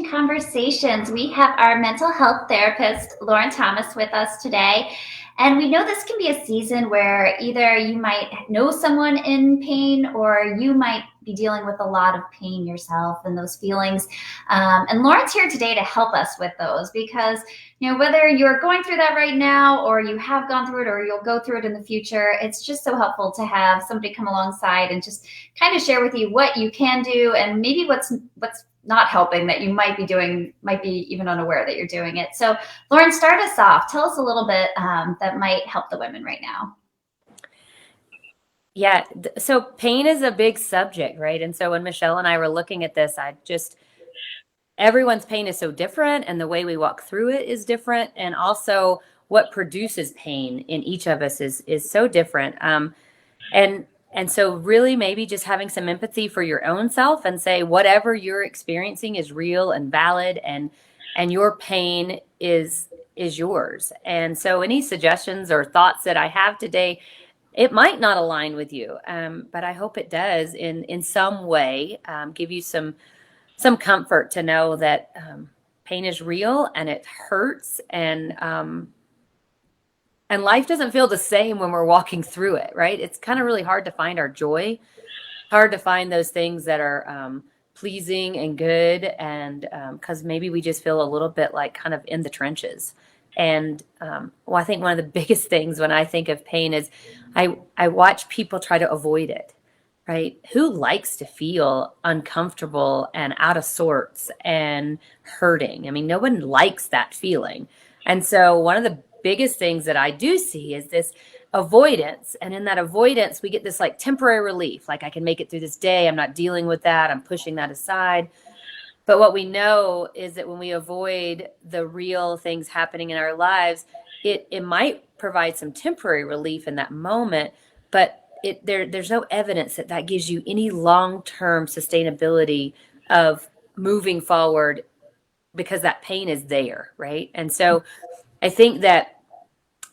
Conversations. We have our mental health therapist, Lauran Thomas, with us today. And we know this can be a season where either you might know someone in pain or you might be dealing with a lot of pain yourself and those feelings. And Lauran's here today to help us with those because, whether you're going through that right now or you have gone through it or you'll go through it in the future, it's just so helpful to have somebody come alongside and just kind of share with you what you can do and maybe what's not helping that you might be doing, might be even unaware that you're doing it. So Lauran, start us off. Tell us a little bit that might help the women right now. Yeah. So pain is a big subject, right? And so when Michelle and I were looking at this, everyone's pain is so different and the way we walk through it is different. And also what produces pain in each of us is so different. And so really maybe just having some empathy for your own self and say, whatever you're experiencing is real and valid and your pain is yours. And so any suggestions or thoughts that I have today, it might not align with you, but I hope it does in some way give you some comfort to know that pain is real and it hurts and life doesn't feel the same when we're walking through it, right? It's kind of really hard to find our joy, hard to find those things that are pleasing and good. And because maybe we just feel a little bit like kind of in the trenches. And I think one of the biggest things when I think of pain is I watch people try to avoid it, right? Who likes to feel uncomfortable and out of sorts and hurting? I mean, no one likes that feeling. And so one of the biggest things that I do see is this avoidance. And in that avoidance, we get this like temporary relief. Like I can make it through this day. I'm not dealing with that. I'm pushing that aside. But what we know is that when we avoid the real things happening in our lives, it might provide some temporary relief in that moment, but there's no evidence that gives you any long-term sustainability of moving forward because that pain is there, right? And so I think that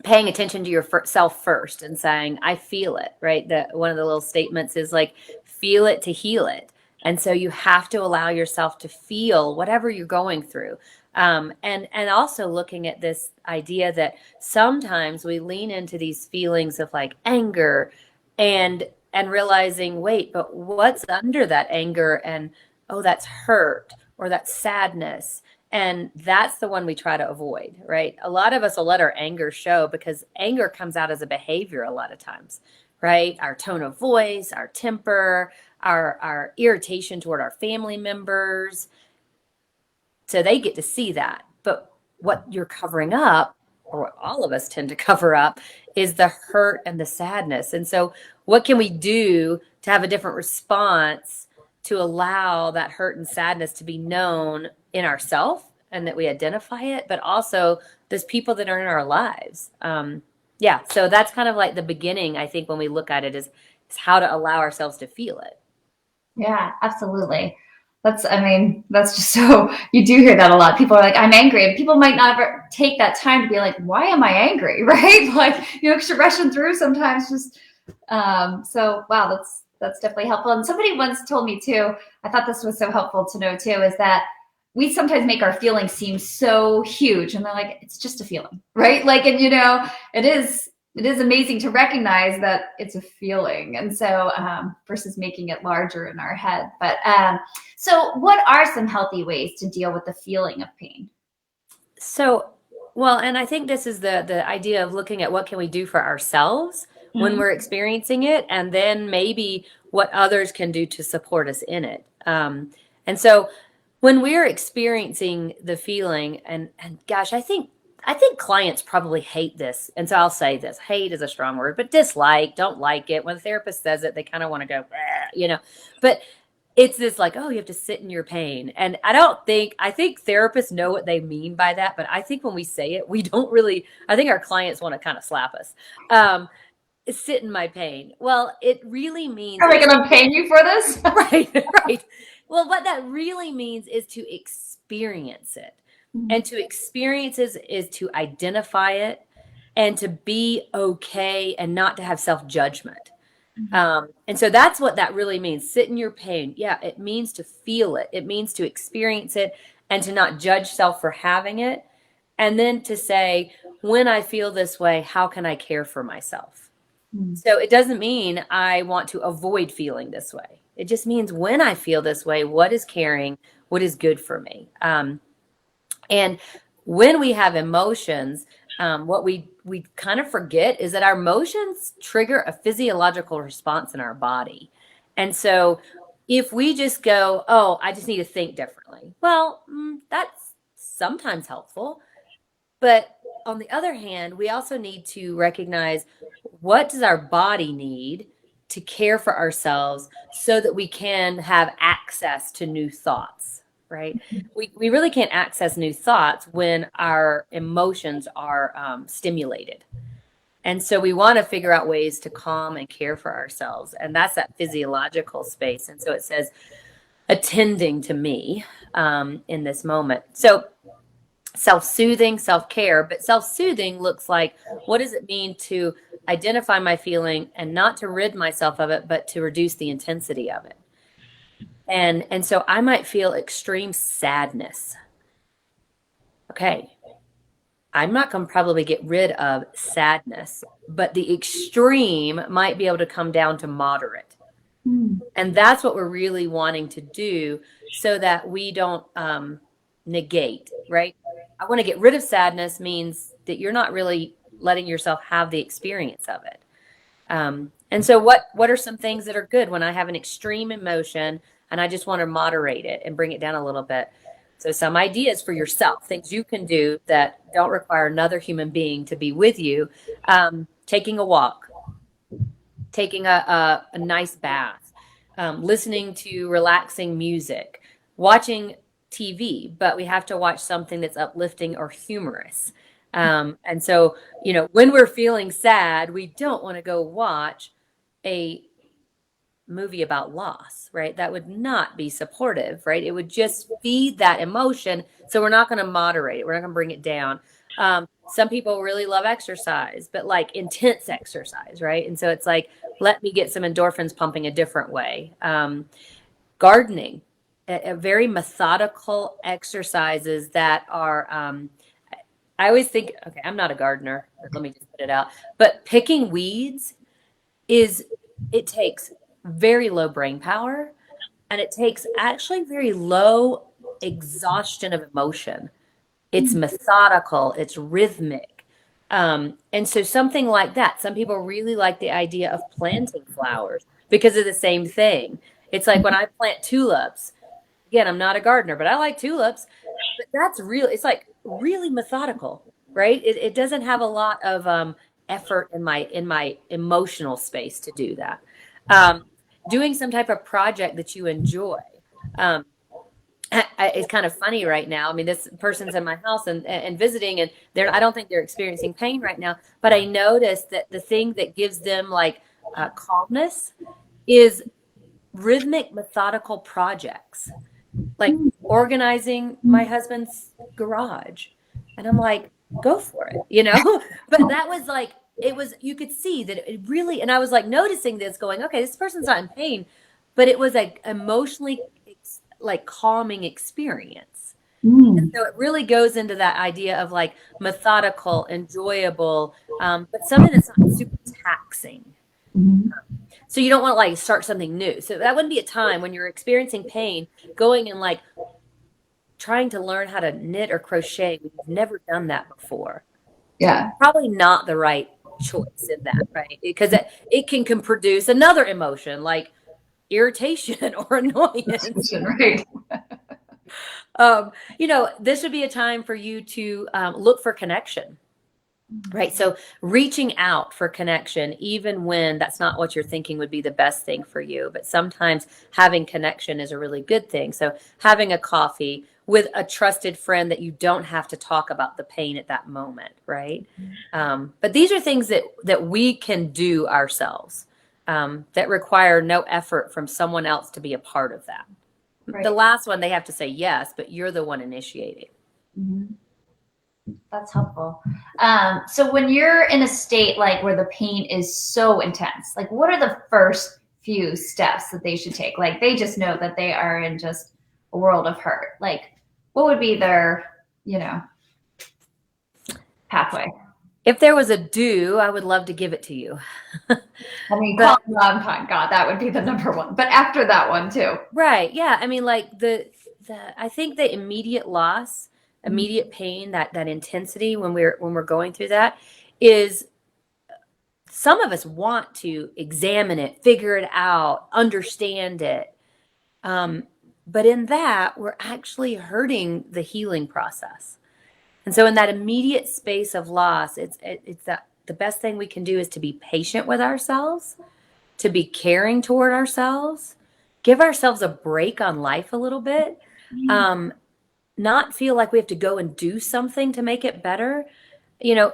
paying attention to yourself first and saying, I feel it, right? That one of the little statements is like, feel it to heal it. And so you have to allow yourself to feel whatever you're going through. And also looking at this idea that sometimes we lean into these feelings of like anger and realizing, wait, but what's under that anger? And, oh, that's hurt or that's sadness. And that's the one we try to avoid, right? A lot of us will let our anger show because anger comes out as a behavior a lot of times, right? Our tone of voice, our temper, our irritation toward our family members. So they get to see that. But what you're covering up, or what all of us tend to cover up, is the hurt and the sadness. And so what can we do to have a different response to allow that hurt and sadness to be known in ourselves and that we identify it, but also there's people that are in our lives. So that's kind of like the beginning, I think, when we look at it is how to allow ourselves to feel it. Yeah, absolutely. That's just so, you do hear that a lot. People are like, I'm angry. And people might not ever take that time to be like, why am I angry? Right? Like, because you're rushing through sometimes just, so wow, that's definitely helpful. And somebody once told me too, I thought this was so helpful to know too, is that we sometimes make our feelings seem so huge and they're like, it's just a feeling, right? Like, and it is amazing to recognize that it's a feeling. And so, versus making it larger in our head. But, so what are some healthy ways to deal with the feeling of pain? So, well, and I think this is the idea of looking at what can we do for ourselves when we're experiencing it, and then maybe what others can do to support us in it. And so when we're experiencing the feeling, and gosh, I think clients probably hate this. And so I'll say this, hate is a strong word, but dislike, don't like it. When the therapist says it, they kind of want to go, but it's this like, oh, you have to sit in your pain. And I think therapists know what they mean by that. But I think when we say it, we don't really, I think our clients want to kind of slap us. Sit in my pain. Well, it really means. Are they going to pay you for this? Right. Well, what that really means is to experience it. And to experience is to identify it and to be okay and not to have self-judgment. And so that's what that really means. Sit in your pain. Yeah, it means to feel it. It means to experience it and to not judge self for having it. And then to say, when I feel this way, how can I care for myself? Mm. So it doesn't mean I want to avoid feeling this way. It just means when I feel this way, what is caring, what is good for me. And when we have emotions, what we kind of forget is that our emotions trigger a physiological response in our body. And so if we just go, oh, I just need to think differently, well, that's sometimes helpful. But on the other hand, we also need to recognize, what does our body need to care for ourselves so that we can have access to new thoughts, right? We really can't access new thoughts when our emotions are stimulated. And so we want to figure out ways to calm and care for ourselves. And that's that physiological space. And so it says, attending to me in this moment. So self-soothing, self-care, but self-soothing looks like, what does it mean to identify my feeling and not to rid myself of it, but to reduce the intensity of it. And so I might feel extreme sadness. Okay, I'm not going to probably get rid of sadness, but the extreme might be able to come down to moderate. And that's what we're really wanting to do, so that we don't negate, right? I want to get rid of sadness means that you're not really letting yourself have the experience of it. And so what are some things that are good when I have an extreme emotion and I just want to moderate it and bring it down a little bit? So some ideas for yourself, things you can do that don't require another human being to be with you. Taking a walk, taking a nice bath, listening to relaxing music, watching TV, but we have to watch something that's uplifting or humorous. And so, when we're feeling sad, we don't want to go watch a movie about loss, right? That would not be supportive, right? It would just feed that emotion. So we're not going to moderate it. We're not going to bring it down. Some people really love exercise, but like intense exercise, right? And so it's like, let me get some endorphins pumping a different way. Gardening, a very methodical exercises that are, I always think, okay, I'm not a gardener, but let me just put it out. But picking weeds it takes very low brain power, and it takes actually very low exhaustion of emotion. It's methodical, it's rhythmic. And so something like that, some people really like the idea of planting flowers because of the same thing. It's like when I plant tulips, again, I'm not a gardener, but I like tulips, but that's real. It's like really methodical, right? It doesn't have a lot of effort in my emotional space to do that. Doing some type of project that you enjoy. It's kind of funny right now. I mean, this person's in my house and visiting, and I don't think they're experiencing pain right now, but I noticed that the thing that gives them like calmness is rhythmic, methodical projects, like organizing my husband's garage. And I'm like, go for it. But that was like, you could see that it really, and I was like noticing this going, okay, this person's not in pain, but it was like emotionally like calming experience. And so it really goes into that idea of like methodical, enjoyable, but something that's not super taxing. So you don't want to like start something new. So that wouldn't be a time when you're experiencing pain, going and like trying to learn how to knit or crochet when you've never done that before. Yeah. Probably not the right choice in that, right? Because it can produce another emotion like irritation or annoyance. Right. This would be a time for you to look for connection, right? So reaching out for connection, even when that's not what you're thinking would be the best thing for you. But sometimes having connection is a really good thing. So having a coffee with a trusted friend that you don't have to talk about the pain at that moment, right? But these are things that we can do ourselves, that require no effort from someone else to be a part of that. Right. The last one, they have to say yes, but you're the one initiating. That's helpful. So when you're in a state like where the pain is so intense, like what are the first few steps that they should take? Like they just know that they are in just a world of hurt. Like what would be their, pathway? If there was a do, I would love to give it to you. I mean, But calling mom time, God, that would be the number one. But after that one too. right, yeah. I mean, like I think the immediate loss, Mhm. immediate pain, that intensity when we're going through that is some of us want to examine it, figure it out, understand it. Um, but in that, we're actually hurting the healing process. And so in that immediate space of loss, it's that the best thing we can do is to be patient with ourselves, to be caring toward ourselves, give ourselves a break on life a little bit, um, not feel like we have to go and do something to make it better.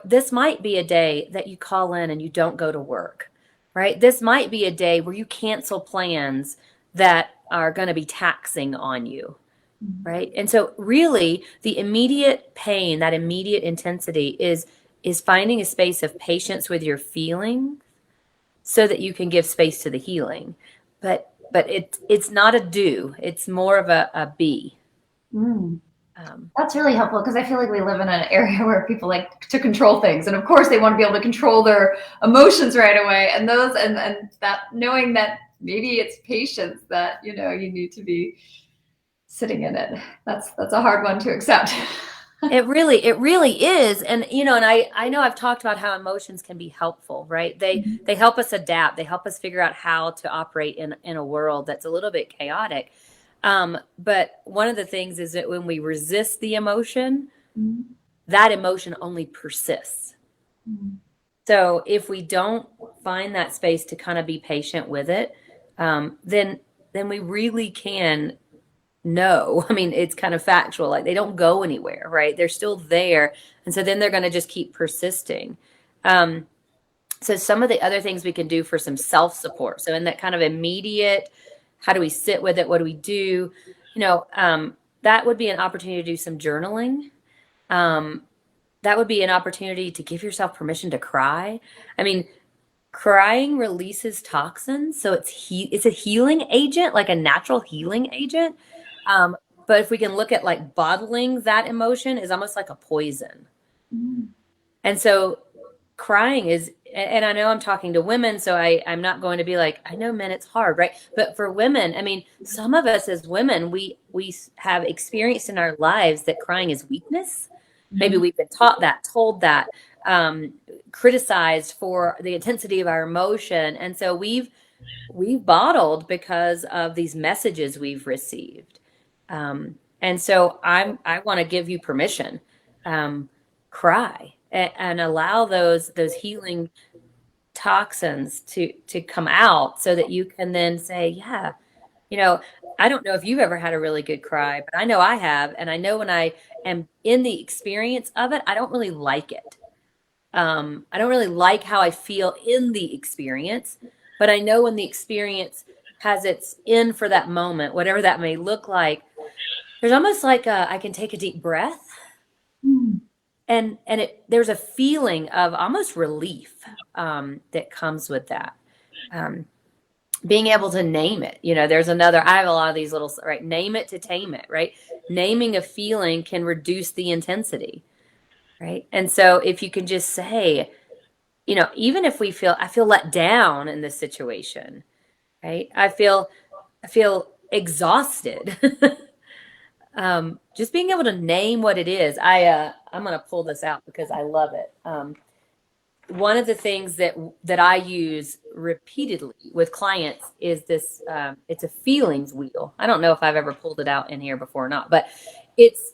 This might be a day that you call in and you don't go to work, right? This might be a day where you cancel plans that are going to be taxing on you, right? And so really the immediate pain, that immediate intensity is finding a space of patience with your feeling so that you can give space to the healing. But it's not a do, it's more of a be. Mm. Um, That's really helpful because I feel like we live in an area where people like to control things, and of course they want to be able to control their emotions right away. And and that knowing that maybe it's patience that you need to be sitting in it. That's a hard one to accept. it really is. And I know I've talked about how emotions can be helpful, right? They help us adapt, they help us figure out how to operate in a world that's a little bit chaotic. But one of the things is that when we resist the emotion, that emotion only persists. So if we don't find that space to kind of be patient with it, then we really can know. I mean, it's kind of factual. Like they don't go anywhere, right? They're still there, and so then they're going to just keep persisting. Um, so some of the other things we can do for some self-support. So in that kind of immediate, how do we sit with it? What do we do? That would be an opportunity to do some journaling. Um, that would be an opportunity to give yourself permission to cry. I mean, crying releases toxins, so it's a healing agent, like a natural healing agent. Um, but if we can look at like bottling that emotion is almost like a poison. And so crying is, and I know I'm talking to women, so I'm not going to be like, I know men, it's hard, right? But for women, I mean, some of us as women, we have experienced in our lives that crying is weakness. Maybe we've been taught that, told that, criticized for the intensity of our emotion, and so we've bottled because of these messages we've received. And so I want to give you permission, cry and allow those healing toxins to come out so that you can then say, yeah, you know, I don't know if you've ever had a really good cry, but I know I have. And I know when I am in the experience of it, I don't really like it. I don't really like how I feel in the experience, but I know when the experience has its in for that moment, whatever that may look like, there's almost like I can take a deep breath and there's a feeling of almost relief that comes with that. Um, Being able to name it, there's another, I have a lot of these little, right? Name it to tame it, right? Naming a feeling can reduce the intensity, right? And so if you can just say, even if I feel let down in this situation, right? I feel exhausted. Just being able to name what it is. I'm going to pull this out because I love it. One of the things that I use repeatedly with clients is this. It's a feelings wheel. I don't know if I've ever pulled it out in here before or not, but it's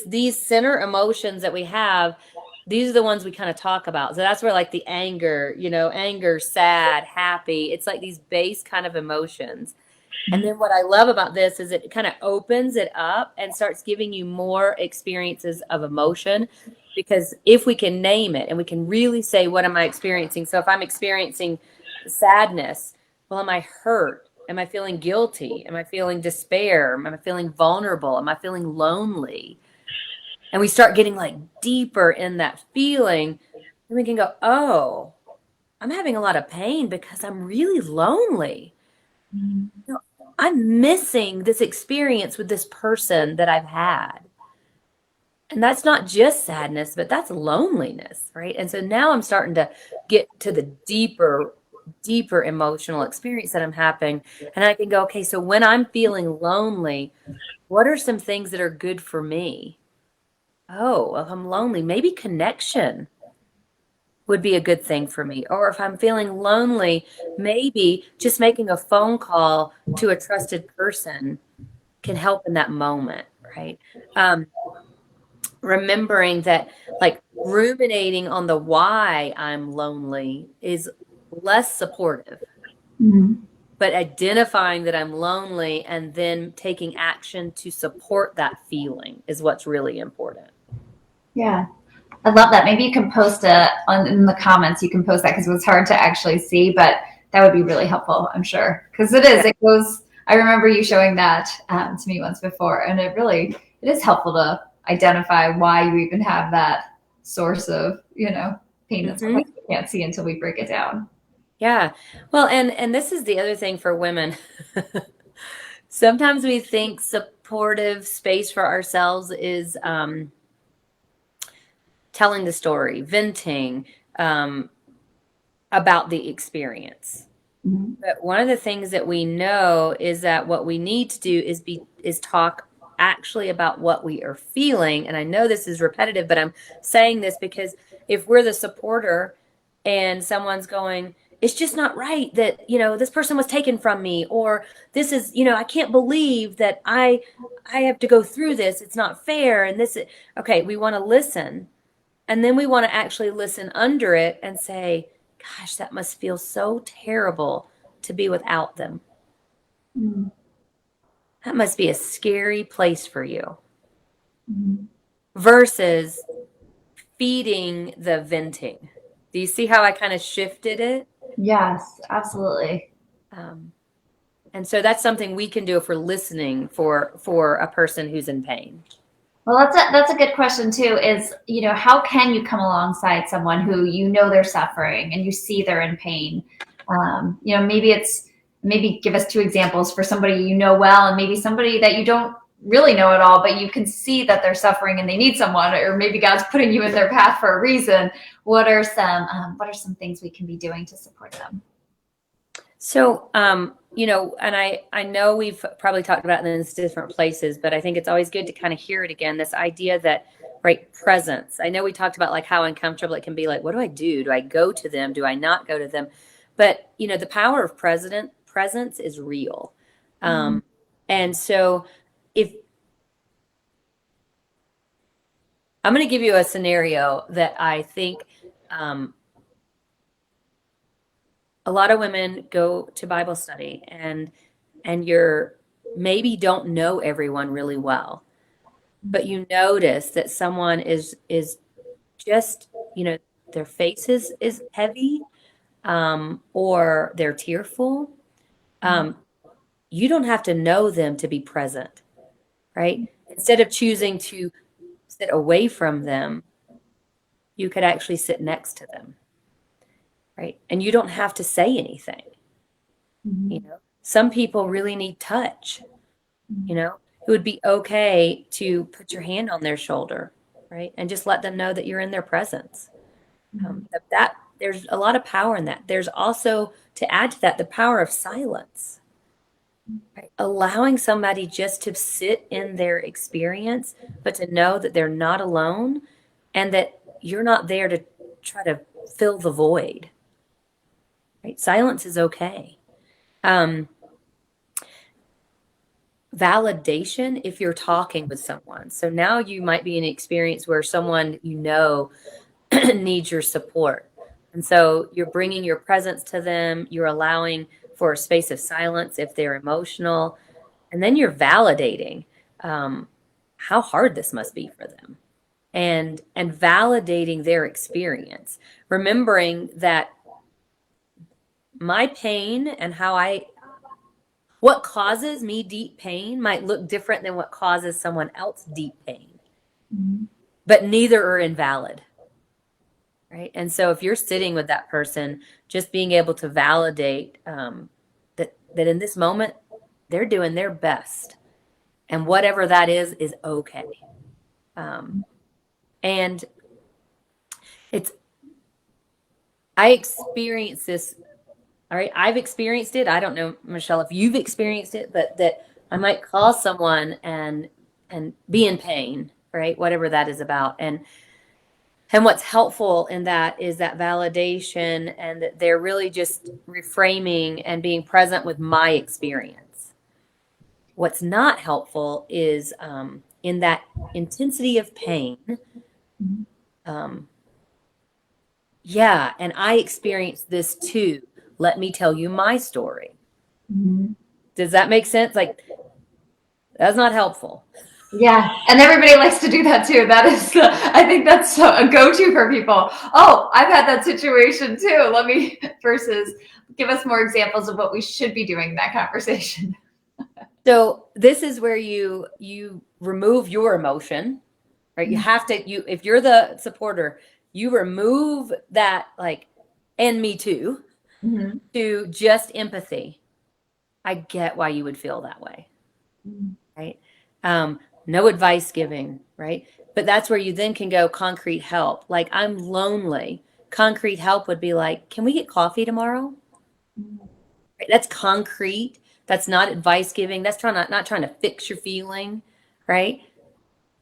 these center emotions that we have. These are the ones we kind of talk about. So that's where like the anger, sad, happy. It's like these base kind of emotions. And then what I love about this is it kind of opens it up and starts giving you more experiences of emotion. Because if we can name it and we can really say, what am I experiencing? So if I'm experiencing sadness, well, am I hurt? Am I feeling guilty? Am I feeling despair? Am I feeling vulnerable? Am I feeling lonely? And we start getting like deeper in that feeling. And we can go, oh, I'm having a lot of pain because I'm really lonely. I'm missing this experience with this person that I've had. And that's not just sadness, but that's loneliness, right? And so now I'm starting to get to the deeper emotional experience that I'm having. And I can go, okay, so when I'm feeling lonely, what are some things that are good for me? Oh, if I'm lonely, maybe connection would be a good thing for me. Or if I'm feeling lonely, maybe just making a phone call to a trusted person can help in that moment, right? Um, Remembering that, like, ruminating on the why I'm lonely is less supportive, Mhm. but identifying that I'm lonely and then taking action to support that feeling is what's really important. Yeah. I love that. Maybe you can post in the comments. You can post that because it was hard to actually see, but that would be really helpful, I'm sure. Because it is. Yeah. It goes. I remember you showing that to me once before, and it is helpful to identify why you even have that source of pain that Hmm. sometimes we can't see until we break it down. Yeah. Well, and this is the other thing for women. Sometimes we think supportive space for ourselves is telling the story, venting um, about the experience. Mhm. But one of the things that we know is that what we need to do is talk actually about what we are feeling. And I know this is repetitive, but I'm saying this because if we're the supporter and someone's going, it's just not right that, this person was taken from me, or this is, I can't believe that I have to go through this. It's not fair. And okay, we want to listen. And then we want to actually listen under it and say, gosh, that must feel so terrible to be without them. Mhm. That must be a scary place for you. Mhm. Versus feeding the venting. Do you see how I kind of shifted it? Yes, absolutely. Um, and so that's something we can do if we're listening for a person who's in pain. Well, that's a good question too. Is how can you come alongside someone who they're suffering and you see they're in pain? Maybe give us two examples for somebody you know well, and maybe somebody that you don't really know at all, but you can see that they're suffering and they need someone, or maybe God's putting you in their path for a reason. What are some things we can be doing to support them? So, and I know we've probably talked about this in different places, but I think it's always good to kind of hear it again. This idea that, right, presence. I know we talked about like how uncomfortable it can be. Like, what do I do? Do I go to them? Do I not go to them? But the power of presence is real. Mhm. And so, if I'm going to give you a scenario that I think um, a lot of women go to Bible study, and you're maybe don't know everyone really well, but you notice that someone is just, their face is heavy, or they're tearful. Um, you don't have to know them to be present, right? Instead of choosing to sit away from them, you could actually sit next to them, right? And you don't have to say anything. Some people really need touch. It would be okay to put your hand on their shoulder, right? And just let them know that you're in their presence. That there's a lot of power in that. There's also, to add to that, the power of silence, right? Allowing somebody just to sit in their experience, but to know that they're not alone and that you're not there to try to fill the void, right? Silence is okay. Um, Validation if you're talking with someone. So now you might be in an experience where someone needs your support. And so you're bringing your presence to them, you're allowing for a space of silence if they're emotional, and then you're validating how hard this must be for them, and validating their experience, remembering that my pain and what causes me deep pain might look different than what causes someone else deep pain, Mhm. but neither are invalid, right? And so if you're sitting with that person, just being able to validate that in this moment they're doing their best. And whatever that is okay. And I experienced this. All right. I've experienced it. I don't know, Michelle, if you've experienced it, but that I might call someone and be in pain, right? Whatever that is about. And what's helpful in that is that validation, and that they're really just reframing and being present with my experience. What's not helpful is in that intensity of pain. Yeah, and I experienced this too. Let me tell you my story. Mm-hmm. Does that make sense? Like, that's not helpful. Yeah, and everybody likes to do that too. That is, I think that's a go-to for people. Oh, I've had that situation too. Let me, versus give us more examples of what we should be doing in that conversation. So this is where you remove your emotion, right? You have to, if you're the supporter, you remove that, like, and me too, to just empathy. I get why you would feel that way, right? No advice giving, right? But that's where you then can go concrete help. Like, I'm lonely. Concrete help would be like, can we get coffee tomorrow? Right? That's concrete. That's not advice giving. That's not trying to fix your feeling, right?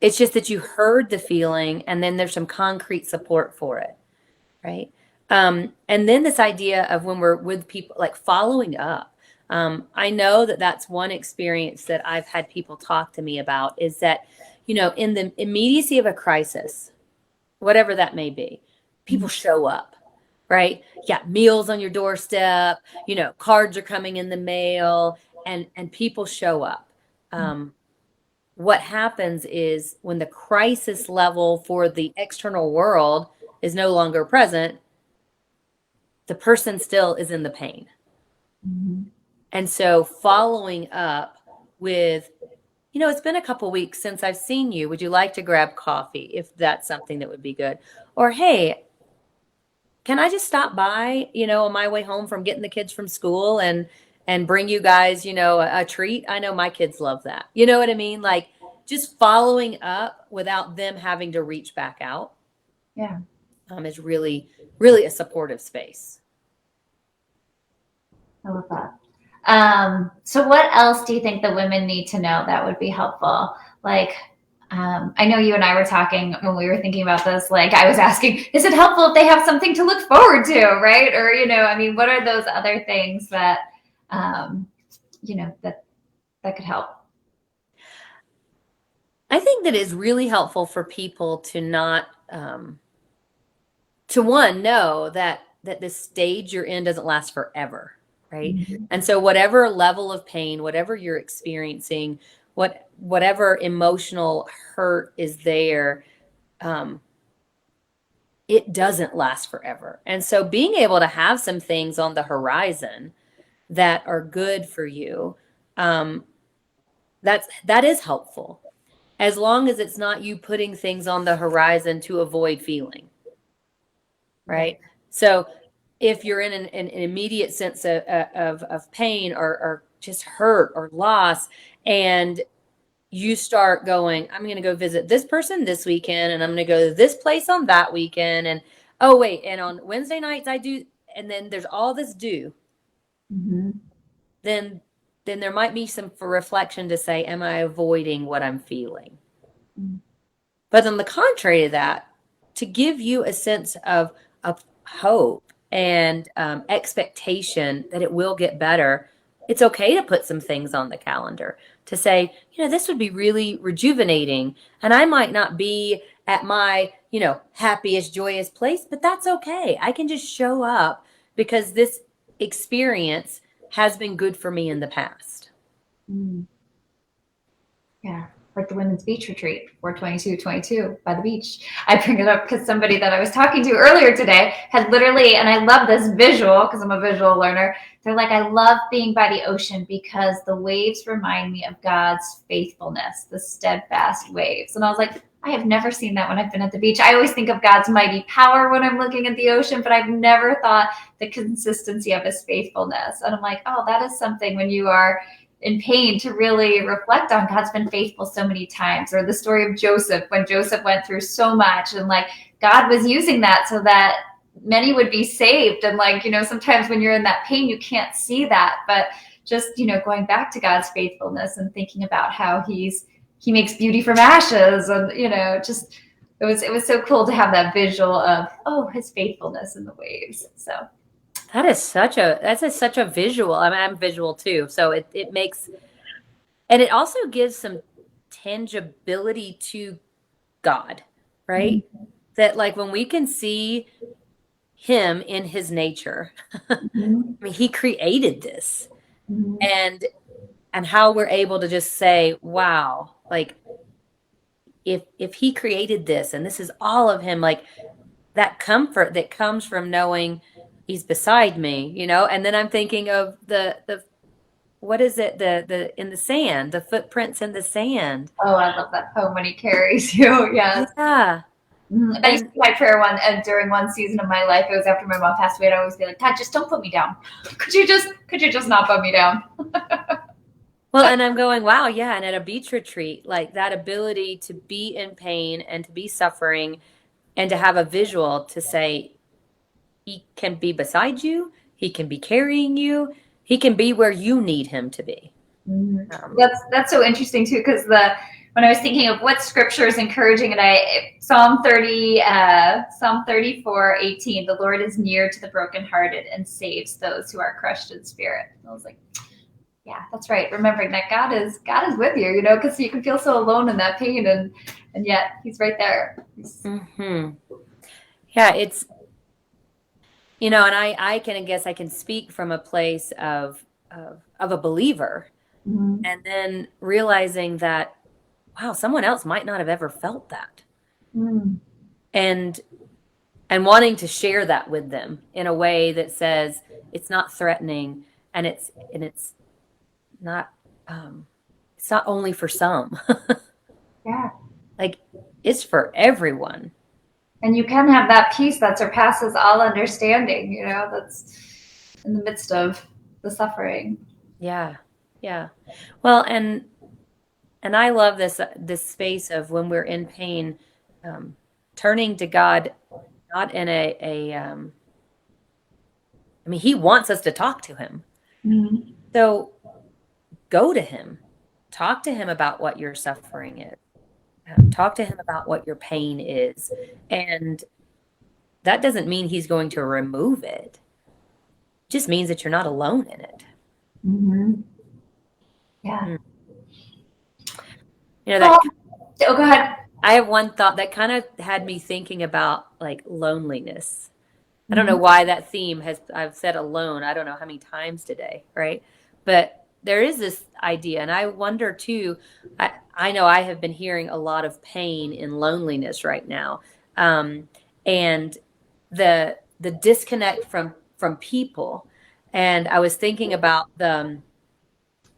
It's just that you heard the feeling, and then there's some concrete support for it, right? And then this idea of when we're with people, like following up. I know that that's one experience that I've had people talk to me about, is that, in the immediacy of a crisis, whatever that may be, people show up, right? Yeah, meals on your doorstep, cards are coming in the mail, and people show up. What happens is when the crisis level for the external world is no longer present, the person still is in the pain. And so following up with, it's been a couple weeks since I've seen you. Would you like to grab coffee, if that's something that would be good? Or, hey, can I just stop by, on my way home from getting the kids from school and bring you guys, a treat? I know my kids love that. You know what I mean? Like, just following up without them having to reach back out. Yeah. Is really, really a supportive space. I love that. So what else do you think the women need to know that would be helpful? Like, I know you and I were talking when we were thinking about this, like I was asking, is it helpful if they have something to look forward to, right? Or, what are those other things that, that could help? I think that is really helpful for people to not, to one, know that the stage you're in doesn't last forever, right? And so whatever level of pain, whatever you're experiencing, whatever emotional hurt is there, it doesn't last forever. And so being able to have some things on the horizon that are good for you, that is helpful, as long as it's not you putting things on the horizon to avoid feeling, right? So if you're in an immediate sense of pain or just hurt or loss, and you start going, I'm going to go visit this person this weekend, and I'm going to go to this place on that weekend, and oh wait, and on Wednesday nights I do, and then there's all this due, then there might be some for reflection to say, am I avoiding what I'm feeling? But on the contrary to that, to give you a sense of hope and expectation that it will get better, it's okay to put some things on the calendar to say, this would be really rejuvenating. And I might not be at my, happiest, joyous place, but that's okay. I can just show up because this experience has been good for me in the past. Yeah. Like the women's beach retreat, 4/22/22 by the beach. I bring it up because somebody that I was talking to earlier today had literally, and I love this visual because I'm a visual learner. They're like, I love being by the ocean because the waves remind me of God's faithfulness, the steadfast waves. And I was like, I have never seen that when I've been at the beach. I always think of God's mighty power when I'm looking at the ocean, but I've never thought the consistency of his faithfulness. And I'm like, oh, that is something when you are in pain to really reflect on God's been faithful so many times, or the story of Joseph, when Joseph went through so much and like God was using that so that many would be saved. And like, sometimes when you're in that pain, you can't see that, but just, going back to God's faithfulness and thinking about how he makes beauty from ashes, and, just, it was so cool to have that visual of, his faithfulness in the waves. So that's such a visual. I mean, I'm visual too. So it makes, and it also gives some tangibility to God, right? Mm-hmm. That like when we can see him in his nature, mm-hmm. I mean, he created this, mm-hmm. and how we're able to just say, wow, like if he created this and this is all of him, like that comfort that comes from knowing he's beside me, and then I'm thinking of the what is it, the in the sand, the footprints in the sand. Oh, I love that poem when he carries you. Yes. Yeah. That used to be my prayer during one season of my life. It was after my mom passed away. I'd always be like, God, just don't put me down. Could you just not put me down? Well, and I'm going, wow, yeah. And at a beach retreat, like that ability to be in pain and to be suffering and to have a visual to say, he can be beside you, he can be carrying you, he can be where you need him to be. Mm-hmm. That's so interesting too, because when I was thinking of what scripture is encouraging, and Psalm 34:18, the Lord is near to the brokenhearted and saves those who are crushed in spirit. And I was like, yeah, that's right. Remembering that God is with you, because you can feel so alone in that pain, and yet he's right there. Mm-hmm. Yeah, it's, and I can speak from a place of a believer, mm-hmm. and then realizing that, wow, someone else might not have ever felt that. Mm. And wanting to share that with them in a way that says it's not threatening, and it's not only for some. Yeah. Like it's for everyone. And you can have that peace that surpasses all understanding, that's in the midst of the suffering. Yeah. Yeah. Well, and I love this space of when we're in pain, turning to God, not in I mean, he wants us to talk to him. Mm-hmm. So go to him, talk to him about what your suffering is, talk to him about what your pain is. And that doesn't mean he's going to remove it. It just means that you're not alone in it. Mm-hmm. Yeah. Mm. Go ahead. I have one thought that kind of had me thinking about like loneliness. I don't know why that theme I've said alone, I don't know how many times today, right? But there is this idea, and I wonder too, I know I have been hearing a lot of pain in loneliness right now. And the disconnect from people. And I was thinking about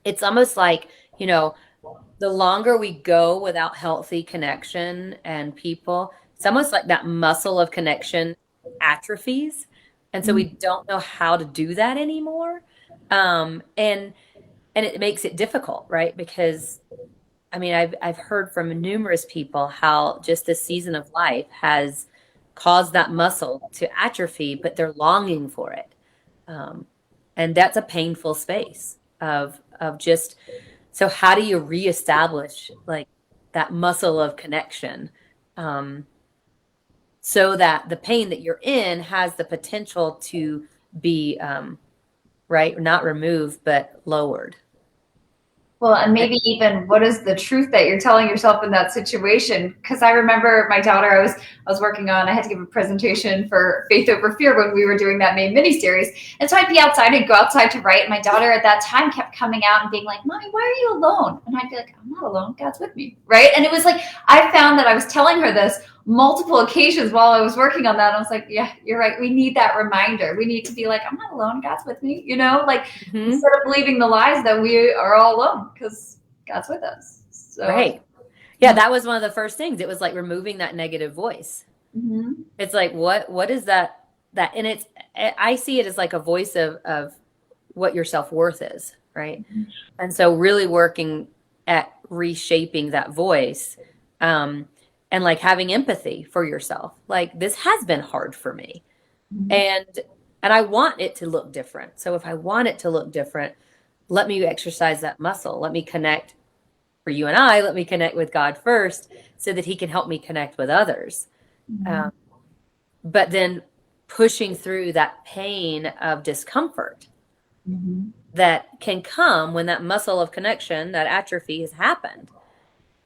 it's almost like, the longer we go without healthy connection and people, it's almost like that muscle of connection atrophies. And so we don't know how to do that anymore. And it makes it difficult, right? Because I mean, I've heard from numerous people how just this season of life has caused that muscle to atrophy, but they're longing for it. And that's a painful space of just, so how do you reestablish like that muscle of connection? So that the pain that you're in has the potential to be, right, not removed, but lowered. Well, and maybe even what is the truth that you're telling yourself in that situation? Because I remember my daughter, I was working on, I had to give a presentation for Faith Over Fear when we were doing that main mini-series. And so I'd be outside, I'd go outside to write. And my daughter at that time kept coming out and being like, Mommy, why are you alone? And I'd be like, I'm not alone. God's with me. Right. And it was like, I found that I was telling her this multiple occasions while I was working on that. And I was like, yeah, you're right. We need that reminder. We need to be like, I'm not alone. God's with me, like instead of believing the lies that we are all alone, because God's with us. So, right. Yeah. That was one of the first things. It was like removing that negative voice. Mm-hmm. It's like, what is that? And I see it as like a voice of what your self-worth is. right? And so really working at reshaping that voice, and like having empathy for yourself. Like, this has been hard for me. Mhm. And I want it to look different. So if I want it to look different, let me exercise that muscle. Let me connect for you and I, let me connect with God first so that he can help me connect with others. Mhm. But then pushing through that pain of discomfort Mhm. that can come when that muscle of connection, that atrophy has happened.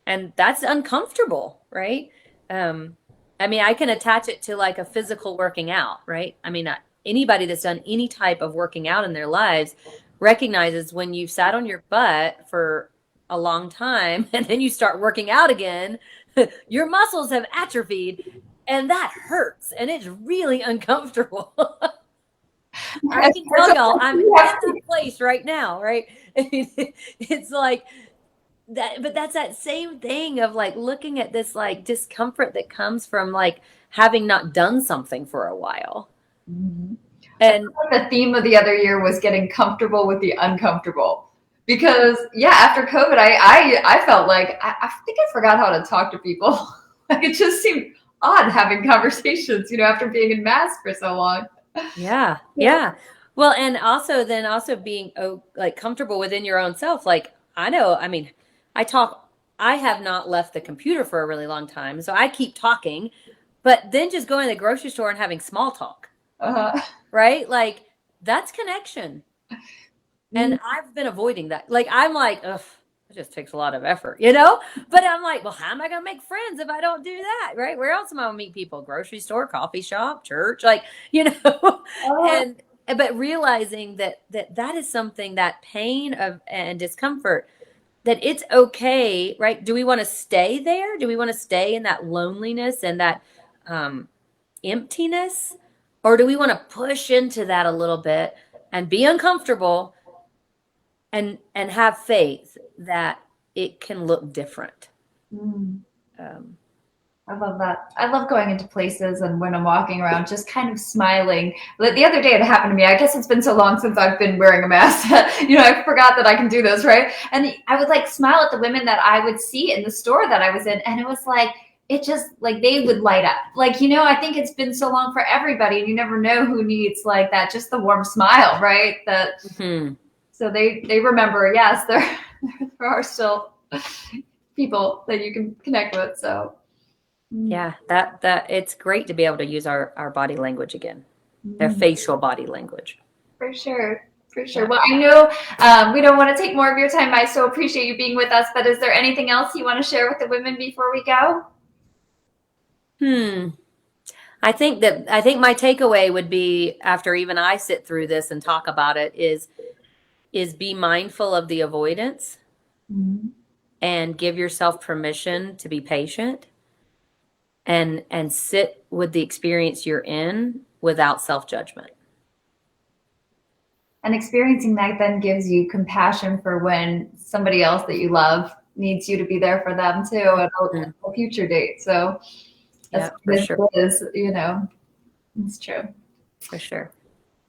And that's uncomfortable, right? I mean, I can attach it to like a physical working out, right? I mean, anybody that's done any type of working out in their lives recognizes when you've sat on your butt for a long time and then you start working out again, your muscles have atrophied and that hurts and it's really uncomfortable. I can tell y'all I'm in that place right now, right? It's like that, but that's that same thing of like looking at this like discomfort that comes from like having not done something for a while. Mhm. I And feel like the theme of the other year was getting comfortable with the uncomfortable. Because yeah, after COVID, I felt like I think I forgot how to talk to people. Like it just seemed odd having conversations, after being in mask for so long. yeah, Yeah. yeah. Well, and also then also being like comfortable within your own self. Like I know, I mean, I have not left the computer for a really long time. So I keep talking, but then just going to the grocery store and having small talk, Uh-huh. right? Like that's connection. And I've been avoiding that. Like, I'm like, ugh, it just takes a lot of effort, you know? But I'm like, well, how am I going to make friends if I don't do that? Right? Where else am I going to meet people? Grocery store, coffee shop, church, like, you know? Uh, But realizing that is something, that pain of and discomfort, that it's okay, right? Do we want to stay there? Do we want to stay in that loneliness and that um, emptiness? Or do we want to push into that a little bit and be uncomfortable and have faith that it can look different. mm. Um, I love that. I love going into places and when I'm walking around, just kind of smiling. Like the other day, it happened to me. I guess it's been so long since I've been wearing a mask. I forgot that I can do this, right? And I would like smile at the women that I would see in the store that I was in, and it was like it just like they would light up. Like I think it's been so long for everybody, and you never know who needs like that, just the warm smile, right? That mhm. so they remember. Yes, there are still people that you can connect with. So. Yeah, that it's great to be able to use our body language again, their Mm. facial body language. For sure. For sure. Yeah. Well, I know we don't want to take more of your time. I so appreciate you being with us. But is there anything else you want to share with the women before we go? Hmm. I think my takeaway would be, after even I sit through this and talk about it, is be mindful of the avoidance Mm-hmm. and give yourself permission to be patient and sit with the experience you're in without self-judgment. And experiencing that then gives you compassion for when somebody else that you love needs you to be there for them too at a future date. So Yeah, as for good sure. as it is, it's true. For sure.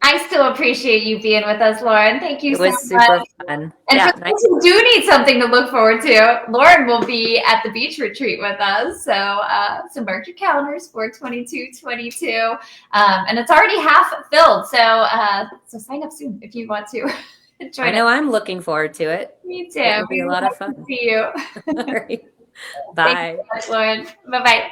I still appreciate you being with us, Lauran. Thank you It so was much. super fun. And for Yeah, nice. those who do need something to look forward to, Lauran will be at the beach retreat with us. So mark your calendars for 2222. And it's already half filled. So sign up soon if you want to I join us. know I'm looking forward to it. Me too. It will be We a would lot of love to fun. see you. All right. Thanks Bye. so much, Lauran. Bye-bye.